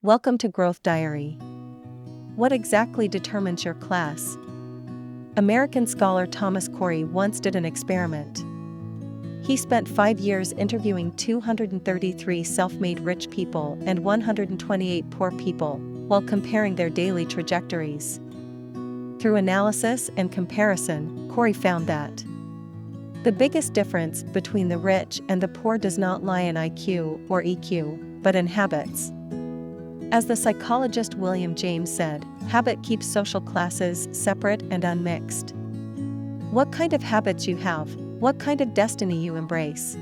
Welcome to Growth Diary. What exactly determines your class? American scholar Thomas Corey once did an experiment. He spent 5 years interviewing 233 self-made rich people and 128 poor people, while comparing their daily trajectories. Through analysis and comparison, Corey found that the biggest difference between the rich and the poor does not lie in IQ or EQ, but in habits. As the psychologist William James said, habit keeps social classes separate and unmixed. What kind of habits you have, what kind of destiny you embrace.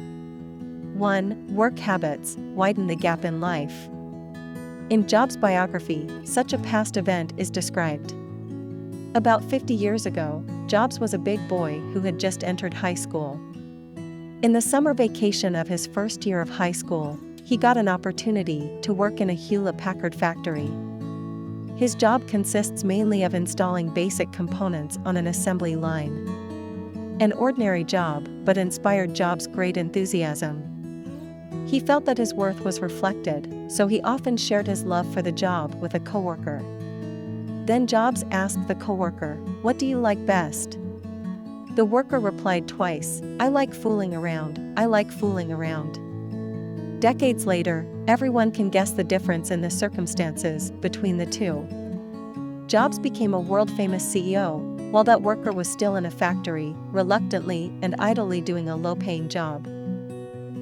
1. Work habits widen the gap in life. In Jobs' biography, such a past event is described. About 50 years ago, Jobs was a big boy who had just entered high school. In the summer vacation of his first year of high school, he got an opportunity to work in a Hewlett-Packard factory. His job consists mainly of installing basic components on an assembly line. An ordinary job, but inspired Jobs' great enthusiasm. He felt that his worth was reflected, so he often shared his love for the job with a coworker. Then Jobs asked the coworker, "What do you like best?" The worker replied twice, "I like fooling around, I like fooling around." Decades later, everyone can guess the difference in the circumstances between the two. Jobs became a world-famous CEO, while that worker was still in a factory, reluctantly and idly doing a low-paying job.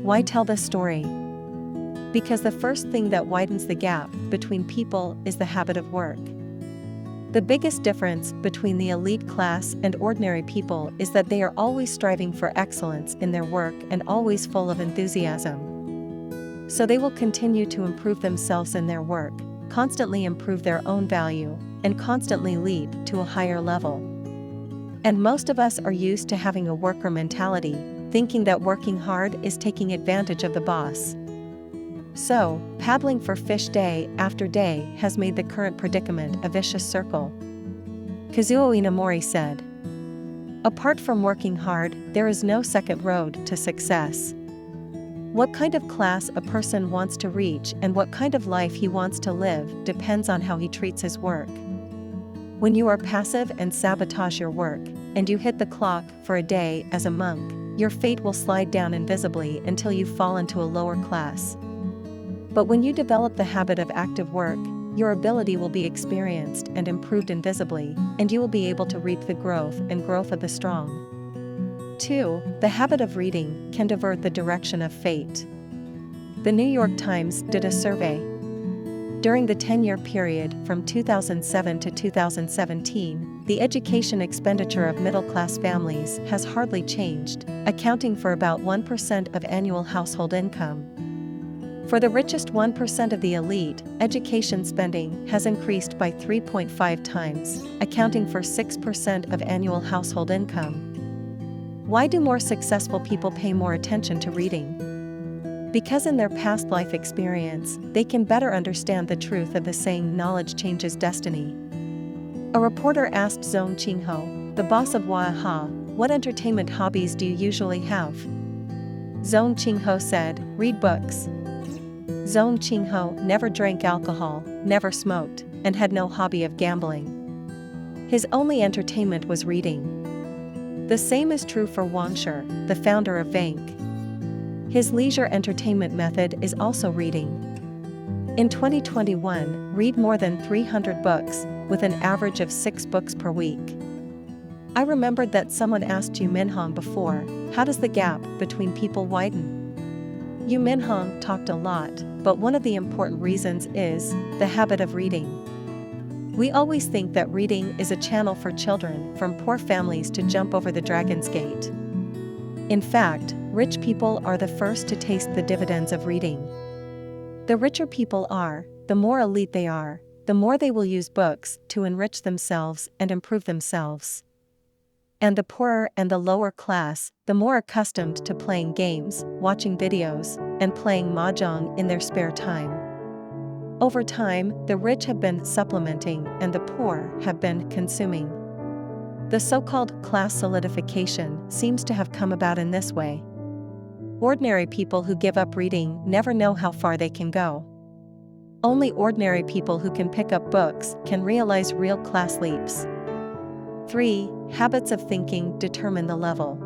Why tell this story? Because the first thing that widens the gap between people is the habit of work. The biggest difference between the elite class and ordinary people is that they are always striving for excellence in their work and always full of enthusiasm. So they will continue to improve themselves in their work, constantly improve their own value, and constantly leap to a higher level. And most of us are used to having a worker mentality, thinking that working hard is taking advantage of the boss. So, paddling for fish day after day has made the current predicament a vicious circle. Kazuo Inamori said, "Apart from working hard, there is no second road to success." What kind of class a person wants to reach and what kind of life he wants to live depends on how he treats his work. When you are passive and sabotage your work, and you hit the clock for a day as a monk, your fate will slide down invisibly until you fall into a lower class. But when you develop the habit of active work, your ability will be experienced and improved invisibly, and you will be able to reap the growth of the strong. 2. The habit of reading can divert the direction of fate. The New York Times did a survey. During the 10-year period from 2007 to 2017, the education expenditure of middle-class families has hardly changed, accounting for about 1% of annual household income. For the richest 1% of the elite, education spending has increased by 3.5 times, accounting for 6% of annual household income. Why do more successful people pay more attention to reading? Because in their past life experience, they can better understand the truth of the saying knowledge changes destiny. A reporter asked Zhong Qingho, the boss of Waha, "What entertainment hobbies do you usually have?" Zhong Qingho said, "Read books." Zhong Qingho never drank alcohol, never smoked, and had no hobby of gambling. His only entertainment was reading. The same is true for Wang Shi, the founder of Vank. His leisure entertainment method is also reading. In 2021, read more than 300 books, with an average of 6 books per week. I remembered that someone asked Yu Minhong before, how does the gap between people widen? Yu Minhong talked a lot, but one of the important reasons is the habit of reading. We always think that reading is a channel for children from poor families to jump over the Dragon's Gate. In fact, rich people are the first to taste the dividends of reading. The richer people are, the more elite they are, the more they will use books to enrich themselves and improve themselves. And the poorer and the lower class, the more accustomed to playing games, watching videos, and playing mahjong in their spare time. Over time, the rich have been supplementing and the poor have been consuming. The so-called class solidification seems to have come about in this way. Ordinary people who give up reading never know how far they can go. Only ordinary people who can pick up books can realize real class leaps. 3. Habits of thinking determine the level.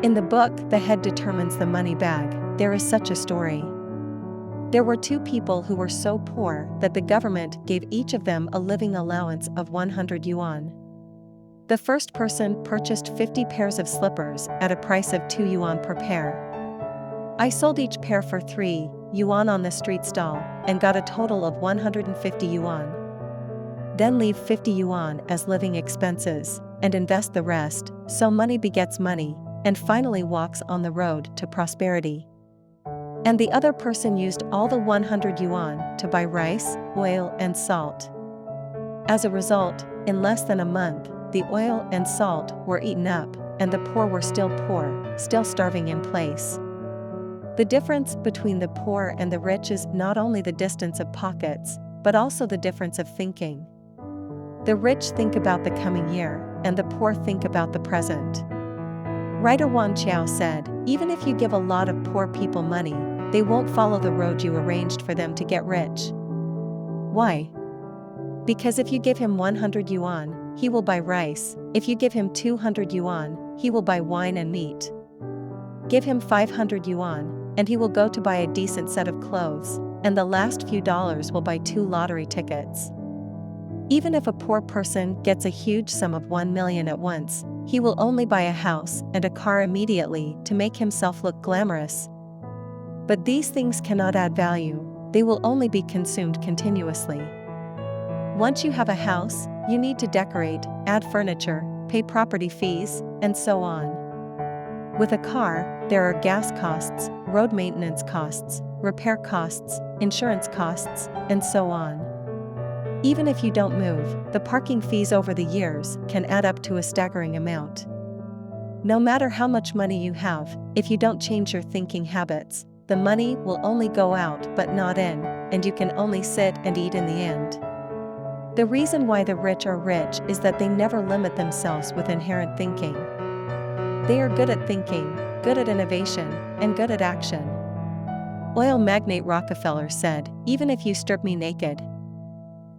In the book The Head Determines the Money Bag, there is such a story. There were two people who were so poor that the government gave each of them a living allowance of 100 yuan. The first person purchased 50 pairs of slippers at a price of 2 yuan per pair. I sold each pair for 3 yuan on the street stall and got a total of 150 yuan. Then leave 50 yuan as living expenses and invest the rest, so money begets money, and finally walks on the road to prosperity. And the other person used all the 100 yuan to buy rice, oil, and salt. As a result, in less than a month, the oil and salt were eaten up, and the poor were still poor, still starving in place. The difference between the poor and the rich is not only the distance of pockets, but also the difference of thinking. The rich think about the coming year, and the poor think about the present. Writer Wan Qiao said, "Even if you give a lot of poor people money, they won't follow the road you arranged for them to get rich." Why? Because if you give him 100 yuan, he will buy rice. If you give him 200 yuan, he will buy wine and meat. Give him 500 yuan, and he will go to buy a decent set of clothes, and the last few dollars will buy 2 lottery tickets. Even if a poor person gets a huge sum of 1 million at once, he will only buy a house and a car immediately to make himself look glamorous. But these things cannot add value, they will only be consumed continuously. Once you have a house, you need to decorate, add furniture, pay property fees, and so on. With a car, there are gas costs, road maintenance costs, repair costs, insurance costs, and so on. Even if you don't move, the parking fees over the years can add up to a staggering amount. No matter how much money you have, if you don't change your thinking habits, the money will only go out but not in, and you can only sit and eat in the end. The reason why the rich are rich is that they never limit themselves with inherent thinking. They are good at thinking, good at innovation, and good at action. Oil magnate Rockefeller said, "Even if you strip me naked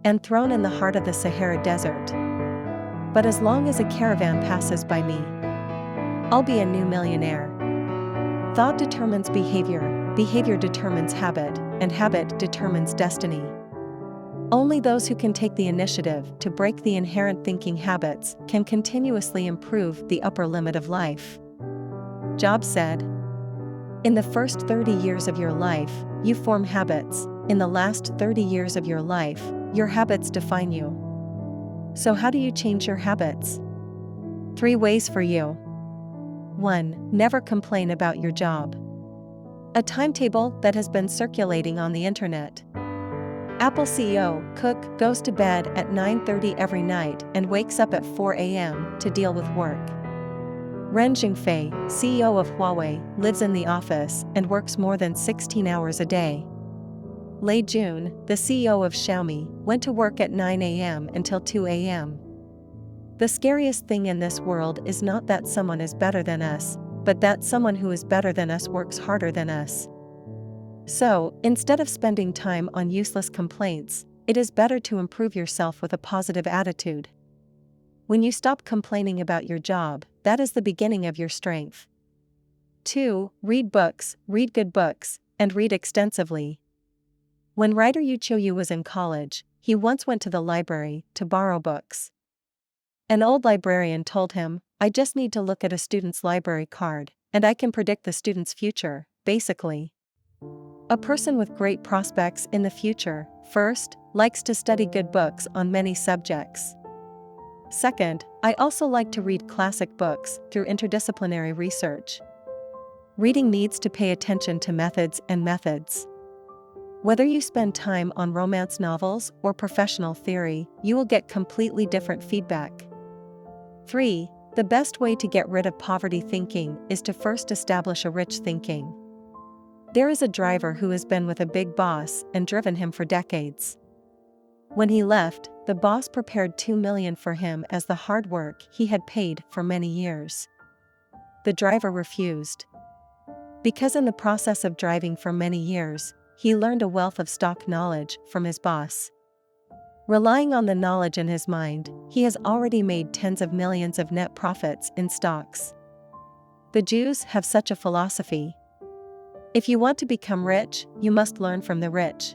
and thrown in the heart of the Sahara Desert, but as long as a caravan passes by me, I'll be a new millionaire." Thought determines behavior, behavior determines habit, and habit determines destiny. Only those who can take the initiative to break the inherent thinking habits can continuously improve the upper limit of life. Jobs said, "In the first 30 years of your life, you form habits. In the last 30 years of your life, your habits define you." So how do you change your habits? 3 ways for you. 1. Never complain about your job. A timetable that has been circulating on the internet. Apple CEO Cook goes to bed at 9:30 every night and wakes up at 4 a.m. to deal with work. Ren Zhengfei, CEO of Huawei, lives in the office and works more than 16 hours a day. Lei Jun, the CEO of Xiaomi, went to work at 9 a.m. until 2 a.m. The scariest thing in this world is not that someone is better than us, but that someone who is better than us works harder than us. So, instead of spending time on useless complaints, it is better to improve yourself with a positive attitude. When you stop complaining about your job, that is the beginning of your strength. 2. Read books, read good books, and read extensively. When writer Yu Qiuyu was in college, he once went to the library to borrow books. An old librarian told him, "I just need to look at a student's library card, and I can predict the student's future, basically." A person with great prospects in the future, first, likes to study good books on many subjects. Second, I also like to read classic books through interdisciplinary research. Reading needs to pay attention to methods and methods. Whether you spend time on romance novels or professional theory, you will get completely different feedback. 3. The best way to get rid of poverty thinking is to first establish a rich thinking. There is a driver who has been with a big boss and driven him for decades. When he left, the boss prepared 2 million for him as the hard work he had paid for many years. The driver refused. Because in the process of driving for many years, he learned a wealth of stock knowledge from his boss. Relying on the knowledge in his mind, he has already made tens of millions of net profits in stocks. The Jews have such a philosophy. If you want to become rich, you must learn from the rich.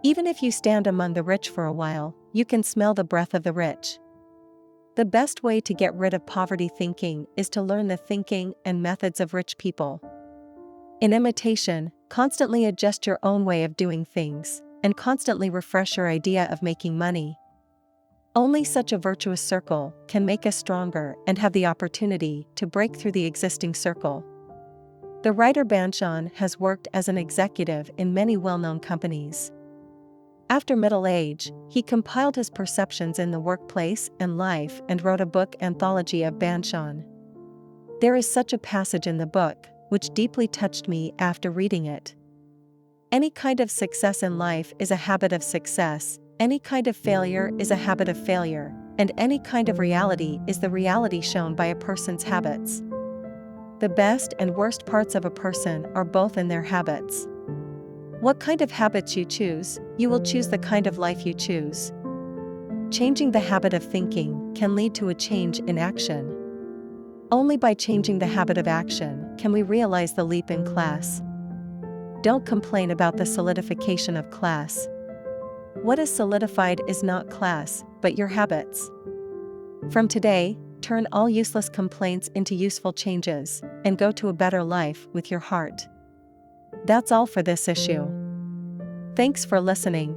Even if you stand among the rich for a while, you can smell the breath of the rich. The best way to get rid of poverty thinking is to learn the thinking and methods of rich people. In imitation, constantly adjust your own way of doing things, and constantly refresh your idea of making money. Only such a virtuous circle can make us stronger and have the opportunity to break through the existing circle. The writer Banshon has worked as an executive in many well-known companies. After middle age, he compiled his perceptions in the workplace and life and wrote a book anthology of Banshon. There is such a passage in the book, which deeply touched me after reading it. Any kind of success in life is a habit of success, any kind of failure is a habit of failure, and any kind of reality is the reality shown by a person's habits. The best and worst parts of a person are both in their habits. What kind of habits you choose, you will choose the kind of life you choose. Changing the habit of thinking can lead to a change in action. Only by changing the habit of action can we realize the leap in class. Don't complain about the solidification of class. What is solidified is not class, but your habits. From today, turn all useless complaints into useful changes, and go to a better life with your heart. That's all for this issue. Thanks for listening.